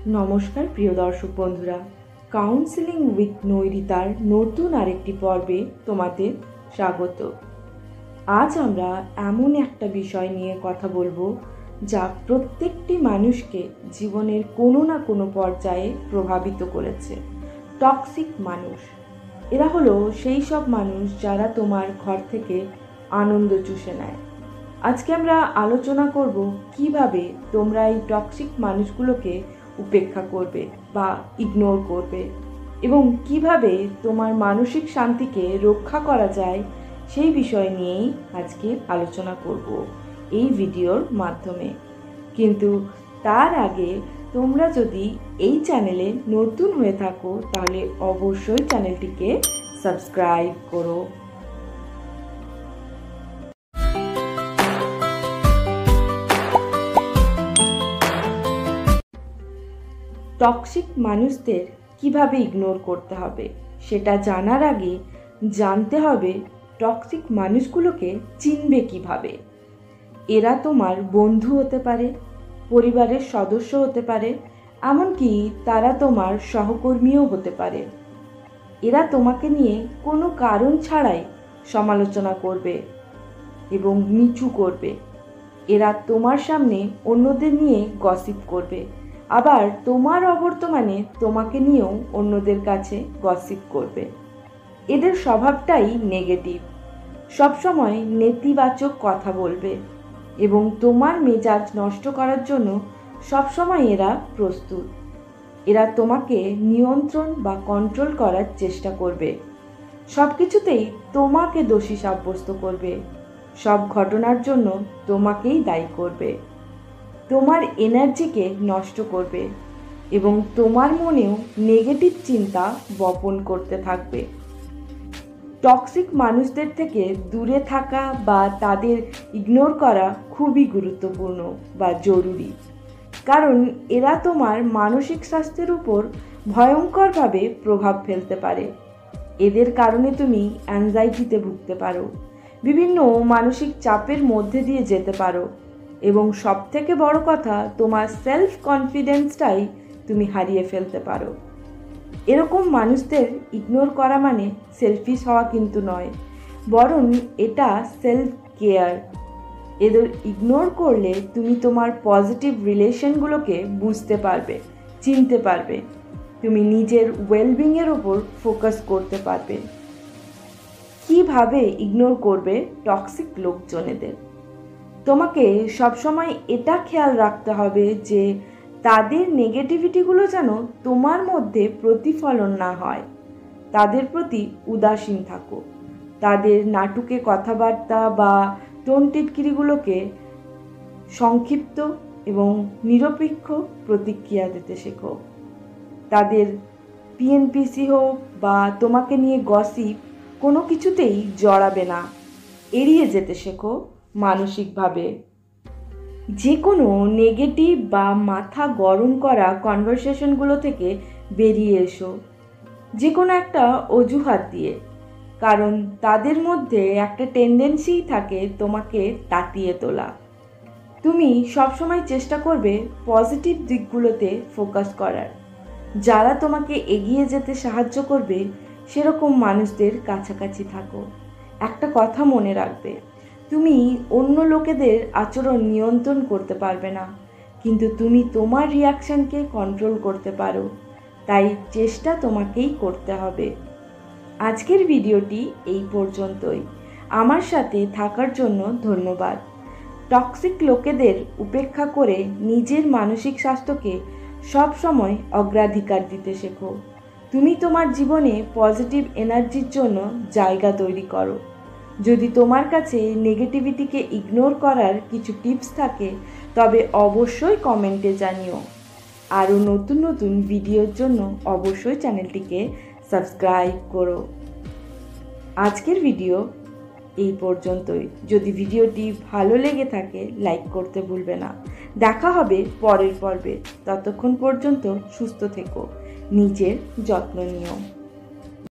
নমস্কার প্রিয় দর্শক বন্ধুরা, কাউন্সেলিং উইথ নৈরিতার নতুন আরেকটি পর্বে তোমাদের স্বাগত। আজ আমরা এমন একটা বিষয় নিয়ে কথা বলবো যা প্রত্যেকটি মানুষকে জীবনের কোনো না কোনো পর্যায়ে প্রভাবিত করেছে। টক্সিক মানুষ। এরা হলো সেই সব মানুষ যারা তোমার ঘর থেকে আনন্দ চুষে নেয়। আজকে আমরা আলোচনা করব কিভাবে তোমরা এই টক্সিক মানুষগুলোকে উপেক্ষা করবে বা ইগনোর করবে এবং কিভাবে তোমার মানসিক শান্তিকে রক্ষা করা যায় সেই বিষয় নিয়েই আজকে আলোচনা করব এই ভিডিওর মাধ্যমে। কিন্তু তার আগে তোমরা যদি এই চ্যানেলে নতুন হয়ে থাকো তাহলে অবশ্যই চ্যানেলটিকে সাবস্ক্রাইব করো। টক্সিক মানুষদের কিভাবে ইগনোর করতে হবে সেটা জানার আগে জানতে হবে টক্সিক মানুষগুলোকে চিনবে কিভাবে। এরা তোমার বন্ধু হতে পারে, পরিবারের সদস্য হতে পারে, এমনকি তারা তোমার সহকর্মীও হতে পারে। এরা তোমাকে নিয়ে কোনো কারণ ছাড়াই সমালোচনা করবে এবং নিচু করবে। এরা তোমার সামনে অন্যদের নিয়ে গসিপ করবে, আবার তোমার অবর্তমানে তোমাকে নিয়েও অন্যদের কাছে গসিপ করবে। এদের স্বভাবটাই নেগেটিভ, সবসময় নেতিবাচক কথা বলবে এবং তোমার মেজাজ নষ্ট করার জন্য সবসময় এরা প্রস্তুত। এরা তোমাকে নিয়ন্ত্রণ বা কন্ট্রোল করার চেষ্টা করবে, সব কিছুতেই তোমাকে দোষী সাব্যস্ত করবে, সব ঘটনার জন্য তোমাকেই দায়ী করবে, তোমার এনার্জিকে নষ্ট করবে এবং তোমার মনেও নেগেটিভ চিন্তা বপন করতে থাকবে। টক্সিক মানুষদের থেকে দূরে থাকা বা তাদের ইগনোর করা খুবই গুরুত্বপূর্ণ বা জরুরি, কারণ এরা তোমার মানসিক স্বাস্থ্যের উপর ভয়ঙ্করভাবে প্রভাব ফেলতে পারে। এদের কারণে তুমি অ্যাংজাইটিতে ভুগতে পারো, বিভিন্ন মানসিক চাপের মধ্যে দিয়ে যেতে পারো এবং সবথেকে বড় কথা, তোমার সেলফ কনফিডেন্সটাই তুমি হারিয়ে ফেলতে পারো। এরকম মানুষদের ইগনোর করা মানে সেলফিশ হওয়া কিন্তু নয়, বরং এটা সেলফ কেয়ার। এদের ইগনোর করলে তুমি তোমার পজিটিভ রিলেশনগুলোকে বুঝতে পারবে, চিনতে পারবে, তুমি নিজের ওয়েলবিংয়ের ওপর ফোকাস করতে পারবে। কিভাবে ইগনোর করবে টক্সিক লোকজনেদের? তোমাকে সবসময় এটা খেয়াল রাখতে হবে যে তাদের নেগেটিভিটিগুলো যেন তোমার মধ্যে প্রতিফলন না হয়। তাদের প্রতি উদাসীন থাকো, তাদের নাটুকে কথাবার্তা বা টোন টিটকিরিগুলোকে সংক্ষিপ্ত এবং নিরপেক্ষ প্রতিক্রিয়া দিতে শেখো। তাদের পিএনপিসি হোক বা তোমাকে নিয়ে গসিপ, কোনো কিছুতেই জড়াবে না, এড়িয়ে যেতে শেখো। মানসিকভাবে যে কোনো নেগেটিভ বা মাথা গরম করা কনভারসেশনগুলো থেকে বেরিয়ে এসো, যে কোনো একটা অজুহাত দিয়ে, কারণ তাদের মধ্যে একটা টেন্ডেন্সিই থাকে তোমাকে তাতিয়ে তোলা। তুমি সবসময় চেষ্টা করবে পজিটিভ দিকগুলোতে ফোকাস করার। যারা তোমাকে এগিয়ে যেতে সাহায্য করবে সেরকম মানুষদের কাছাকাছি থাকো। একটা কথা মনে রাখবে, তুমি অন্য লোকেদের আচরণ নিয়ন্ত্রণ করতে পারবে না, কিন্তু তুমি তোমার রিয়াকশনকে কন্ট্রোল করতে পারো। তাই চেষ্টা তোমাকেই করতে হবে। আজকের ভিডিওটি এই পর্যন্তই। আমার সাথে থাকার জন্য ধন্যবাদ। টক্সিক লোকেদের উপেক্ষা করে নিজের মানসিক স্বাস্থ্যকে সবসময় অগ্রাধিকার দিতে শেখো। তুমি তোমার জীবনে পজিটিভ এনার্জির জন্য জায়গা তৈরি করো। যদি তোমার কাছে নেগেটিভিটিকে ইগনোর করার কিছু টিপস থাকে তবে অবশ্যই কমেন্টে জানিও। আরও নতুন নতুন ভিডিওর জন্য অবশ্যই চ্যানেলটিকে সাবস্ক্রাইব করো। আজকের ভিডিও এই পর্যন্তই। যদি ভিডিওটি ভালো লেগে থাকে লাইক করতে ভুলবে না। দেখা হবে পরের পর্বে। ততক্ষণ পর্যন্ত সুস্থ থেকো, নিজের যত্ন নিও।